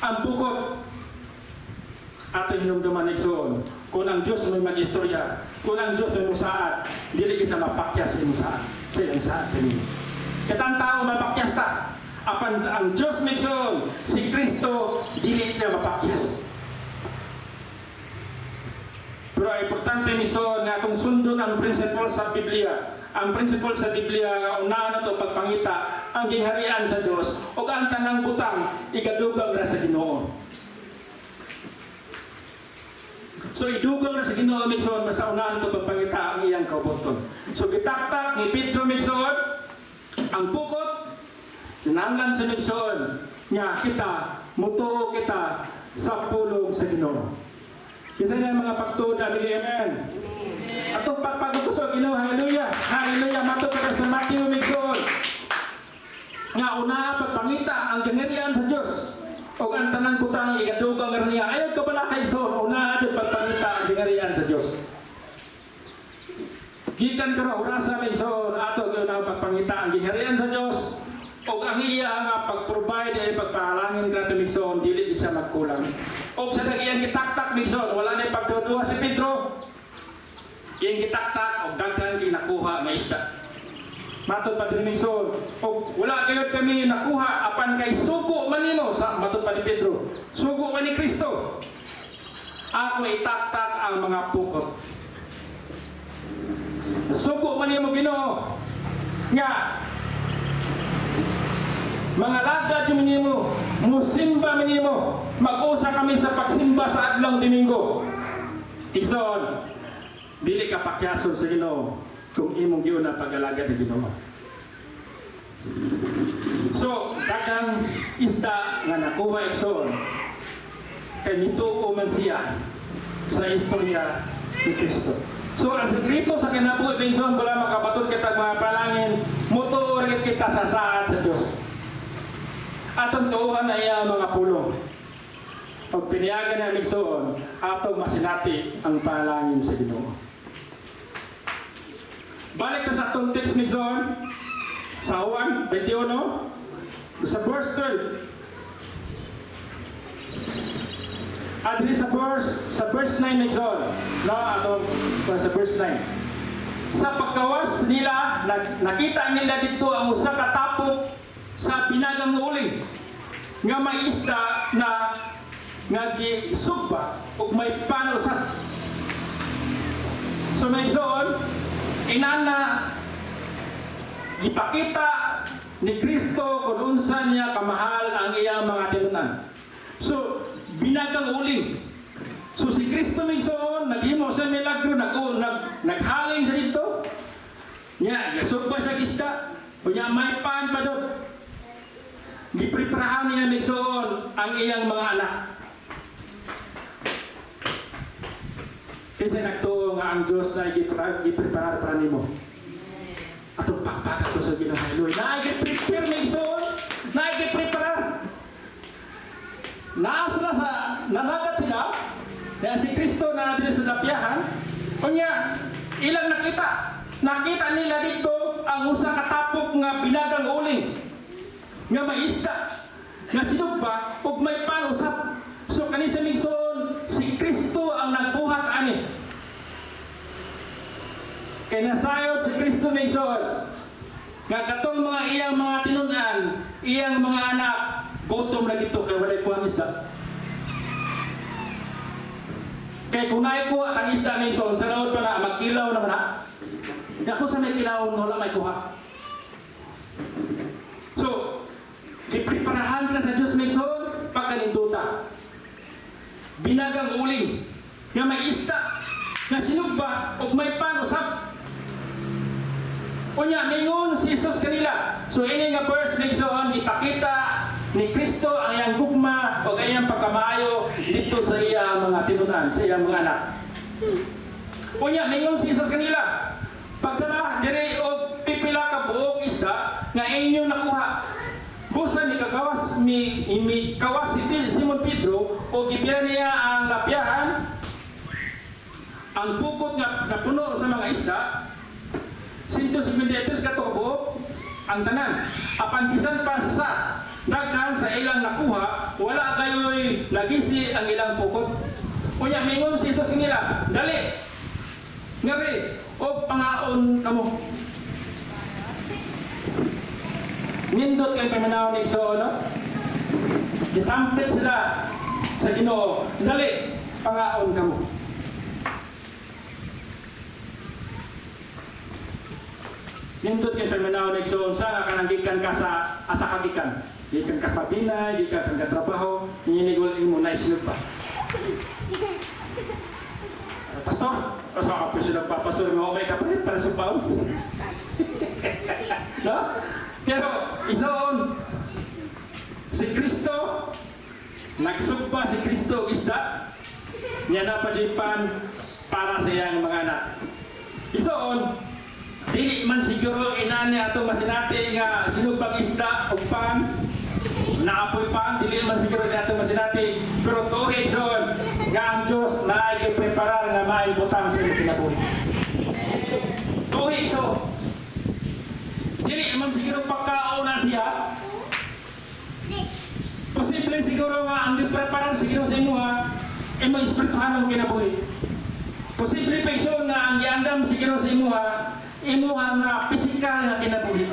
S3: ang bukod ato hinumduman igsoon. Kung ang Diyos may mag-istorya, kung ang Diyos may musaad, dili sa mapakyas sa musaad, sa iyong saad kanino. Katang tao mapakyas ta, apan ang Diyos may igsoon, si Kristo dili siya mapakyas. Pero ang importante igsoon nga atong sundon ang principle sa Biblia. Ang principle sa Biblia nga unahan nato pagpangita ang gingharian sa Dios ug ang tanang butang igadugang ra sa Ginoo. So idugang na sa Ginoo migsoon basta unahan nato pagpangita ang iyang kabuton. So gitaktak ni Pedro migsoon ang pukot kinahanglan sa migsoon nga kita mutuo kita sa pulong sa Ginoo. Kisa na mga pagtuod amen. Atong pagpagusog Ginoo, hallelujah. Hallelujah. Mato ka sa Matthew migsoon nga una pagpangita ang gingharian sa Dios. O ang tanang butang igadugang nga niya, ayaw ka pala kay son, una at pagpangita ang tingarian sa Diyos. Gikan ka ra, orasa may son, ato na pagpangita ang tingarian sa Diyos, o ang iya nga pag-provide ay pagpahalangin ka ito son, dili sa magkulang. O sa nag-iyang gitaktak son, wala na pagduduha si Pedro, iyang gitaktak, o daghan kinakuha na isda. Matod pa din migsoon, o wala kayo kami nakuha, apan kay sugo manimo sa matod pa ni Pedro, sugo man ni Kristo. ako itaktak ang mga pukot. Suko man nimo Ginoo nga mga lagad yung nimo, musimba nimo, mag-usa kami sa pagsimba sa adlong Domingo. Igsoon, dili ka pakyason sa Ginoo kung imong giuna pag-alagad ng Ginoo. So, daghang isda nga nakuha igsoon kay nituo man siya sa istorya ni Kristo. So, ang sekreto sa kinabuhi ng igsoon wala makabaton kita mga palangin, mutuo rin kita sa saad sa Dios. Atong tuuhan na iya mga pulong. Pag piniyagan na igsoon, atong masinati ang palangin sa Ginoo. Balik na sa atong text igsoon, sa Juan 21, sa verse 12. At sa verse 9 igsoon, no, atong sa verse 9. Sa pagkawas nila, nakita nila dito ang usa ka tapok sa binagang uling nga may isda na nga gisugba ug may panusat. So may igsoon, inana gipakita ni Kristo kung unsa niya kamahal ang iyang mga tinunan. So binagang uling. So si Kristo migsoon naghimo sa milagro, naghaling siya dito. Nya gisugba siya isda, unya may pan pa dot. Gipreparahan niya migsoon ang iyang mga anak. Kasi nagtuo nga ang Diyos na gipreparar para nimo. Atong pakpakat ko sa Ginoo. Nag-prepare migsoon, nag-preparar. Naasla sa nanagat sila. Kaya si Kristo na dito sa lapiahan. Unya, ilang nakita. Nakita nila dito ang usa katapok nga binagang uling. Nga may isda, nga sinugba, ug may panusap. So kanisa migsoon, si Kristo ang nagbuhat ani. Kaya nasayod si Kristo migsoon, nga katong mga iyang mga tinunan, iyang mga anak, gutom na dito kay walay kuhang isda. Kaya kung naikuha ang isda migsoon, sa laod pa na, magkilaw naman ha. Nga kung sa may kilaw, wala may kuha. So, ipreparahan sila sa Diyos migsoon pagkaninduta. Binagang uling nga may isda nga sinugba ug may panusap. Unya mingon si Jesus kanila. So ini nga verse migsoon gipakita ni Kristo ang iyang gugma ug iyang pagkamaayo dito sa iya mga tinunan, sa iyang mga anak. Unya mingon si Jesus kanila. Pagdala diri og pipila ka buok isda nga inyo nakuha. Busa ni kagawas mi kawas si Simon Pedro o gipira niya ang lapiahan ang pukot nga napuno sa mga isda 153 katubo ang tanan apan bisan pa sa daghan sa ilang nakuha wala gayoy lagisi ang ilang pukot. Unya mingon si Jesus nila dali ngari o pangaon kamo. Nindot kay pamanaw ni Igsoon, no? Gisampit sila sa Ginoo. Dali, pangaon ka mo. Nindot kay pamanaw ni Igsoon, sa kananggikan ka sa asa kagikan. Gikan ka sa pabinay, gikan ka trabaho, ninigol mo na isinod pa. Pastor, asa ka pa sila pa, pastor, may kapalit para sa paon. No? Pero isoon si Kristo nagsugba si Kristo isda niya napajipan para sa iyang mga anak. Isoon dili man siguro inani ato masinati nga sinugbang isda ug pan naapoy pan dili man siguro ato masinati pero tuhi isoon nga ang Dios nag-preparar nga maibutang sa kinabuhi. Tuhi isoon dili man siguro pagkauna siya. Posible siguro nga ang gipreparan siguro sa imo ha, imo espirituhan ang kinabuhi. Posible pa iso nga ang giandam siguro sa imo ha, imo nga pisikal nga kinabuhi.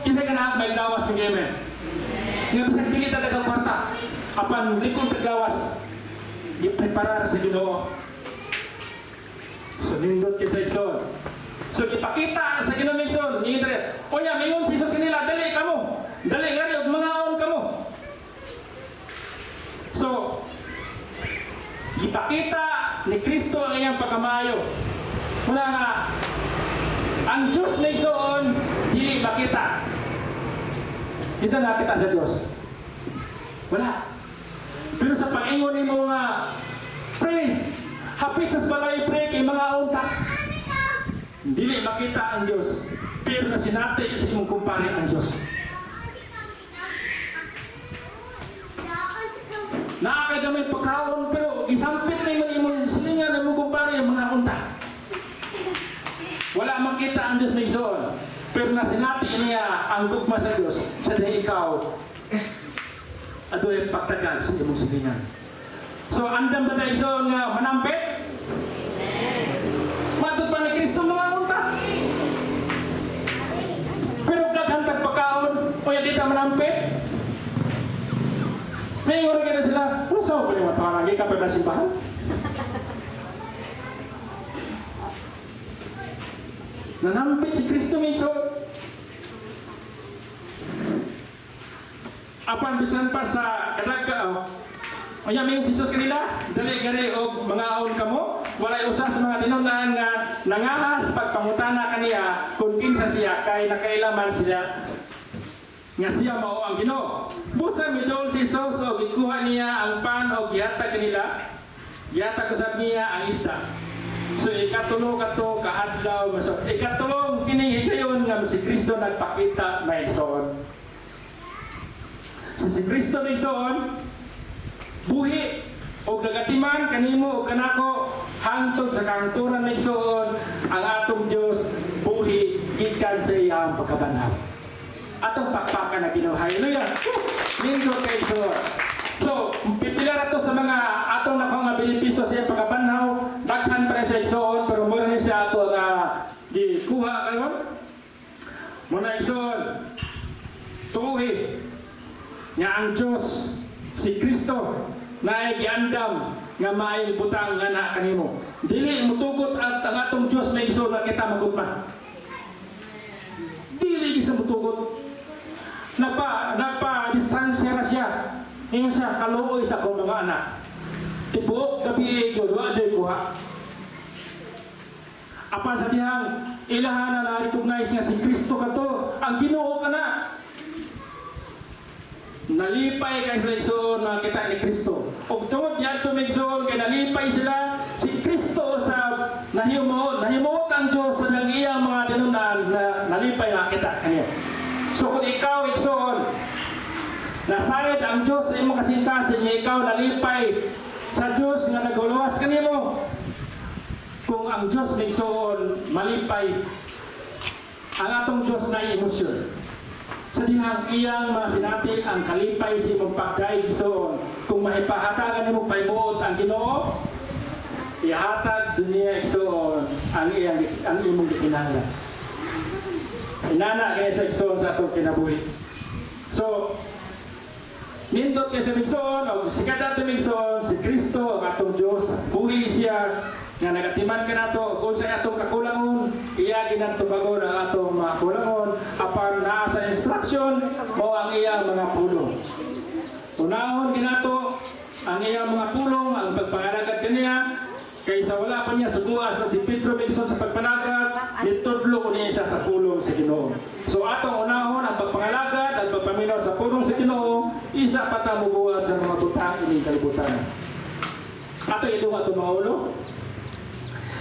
S3: Kinsa kana may gawas ng amen. Nga bisag dili ta daga kwarta, apan likod gawas. gipreparar sa Ginoo. So nindot kay sa igsoon. So ipakita sa Ginoo igsoon, ni Andre. O nya mingon si Jesus kanila, dali kamo. Dali gari og mangaon kamo. So ipakita ni Kristo ang iyang pagkamayo. Muna nga ang Diyos na igsoon dili makita. Isa nakita sa Diyos? Wala. Pero sa pangingon ni mo nga, pray, hapit sa balay, pray kay mga unta. Dili makita ang Diyos. Pero na sinati sa imong kumpare ang Diyos. Nakakagamay pagkaon, pero isampit na yung imong silingan na imong kumpare ang mga unta. Wala makita ang Diyos na igsoon. Pero na sinati niya ang gugma sa Diyos, sa dahil ikaw, ato yung pagtagad sa imong silingan. So, andam ba tayo igsoon nga manampit? Matod pa ni Kristo mga unta. Pero kaghantag pagkaon, o yan dito manampit? May oras ka na sila, ano saan mo pa niyo matawa lagi ka pa na simbahan? Nanampit si Kristo minso. Apan bisan pa sa kadagka o nya ming Jesus kanila, dali gari og mga aon kamo, walay usa sa mga tinun-an nga nangahas pagpangutana kaniya kung kinsa siya kay nakailaman siya nga siya mao ang Ginoo. Busa midol si Jesus og gikuha niya ang pan og gihatag kanila. Gihatag usab niya ang isda. So ikatulo kato kaadlaw maso. Ikatulong kini higayon nga si Kristo nagpakita na igsoon. Si Kristo na igsoon buhi o gagatiman kanimo o kanako hangtod sa kahangturan na igsoon ang atong Dios buhi gikan sa iyang pagkabanhaw. Atong pakpakan na Ginoo. Hallelujah. Lindo kay igsoon. So, pipilar ato sa mga atong nakuha nga benepisyo sa iyang pagkabanhaw, daghan pa sa igsoon pero mo rin siya ato nga gikuha kayo. Muna igsoon. Tuuhi nga ang Diyos si Kristo na ay giandam nga maayong butang nga na kanimo. Dili mutugot ang atong Diyos na igsoon na kita magugma. Dili gisa mutugot. Napa-distansya na siya. Ngayon siya, kaluoy sa akong mga anak. Tibuok gabi yun, wala dyan kuha. Apa sabihang, ilahan na na-recognize niya si Kristo ka to. Ang Ginoo ka na. Nalipay kay sila igsoon na kita ni Kristo. Og tungod yan tumigsoon kay nalipay sila si Kristo sa nahimot ang Diyos sa nang iyang mga dinunan na nalipay na kita kanyo. So kung ikaw igsoon, nasayad ang Diyos sa imong kasingkasin niya ikaw nalipay sa Diyos nga naguluwas kanimo. Kung ang Diyos igsoon malipay ang atong Diyos na emosyon. Sa dihang iyang masinati ang kalipay sa imong pagdaig igsoon. Kung mahipahatagan nimo paymuot ang Ginoo, ihatag dunia igsoon ang imong gikinahanglan. Inana kaya sa igsoon sa atong kinabuhi. So, nindot kay sa igsoon o sikada atong igsoon si Kristo ang atong Dios. Buhi siya nga nagatiman ka nato kung sa atong kakulangon iya ginatubagon ang atong mga kulangon apan naa sa instruction mo ang iya mga pulong. Unahon ginato ang iya mga pulong ang pagpangalagad kaniya kaysa wala pa niya suguas na si Pedro Bigson sa pagpanagat nitudlo niya siya sa pulong sa Ginoo. So atong unahon ang pagpangalagad at pagpaminaw sa pulong sa Ginoo isa pa ta mubuhat sa mga butang ining kalibutan. Ato idong ato mga ulo.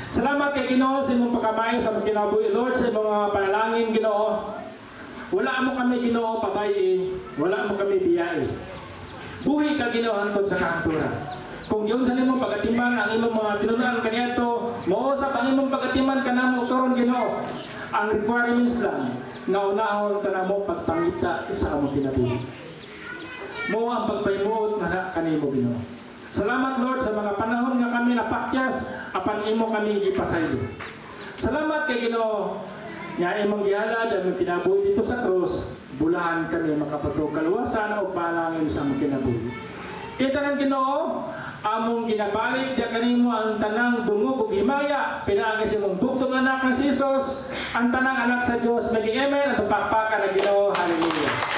S3: Salamat kay Ginoo sa imong pagkamay sa kinabuhi Lord sa mga panalangin Ginoo. Wala mo kami Ginoo pabayi, wala mo kami biyahe. Buhi ka Ginoo hangtod sa kahangturan. Kung yun sa imong pagatiman ang imong mga tinunan kaniadto, mao sa ang imong pagatiman kanamo karon Ginoo. Ang requirements lang nga unahon kanamo pagpangita sa among kinabuhi. Mo ang pagpaymuot na kanimo Ginoo. Salamat Lord sa mga panahon nga kami napakyas apan imo kami gipasaylo. Salamat kay Ginoo nga imong gihalad ang kinabuhi dito sa krus, bulahan kami makapatog kaluwasan o panalangin sa among kinabuhi. Kita ng Ginoo among ginabalik di kanimo ang tanang dungog ug himaya pinaagi sa imong bugtong anak nga si Jesus, ang tanang anak sa Dios magi amen at pakpakan na Ginoo. Hallelujah.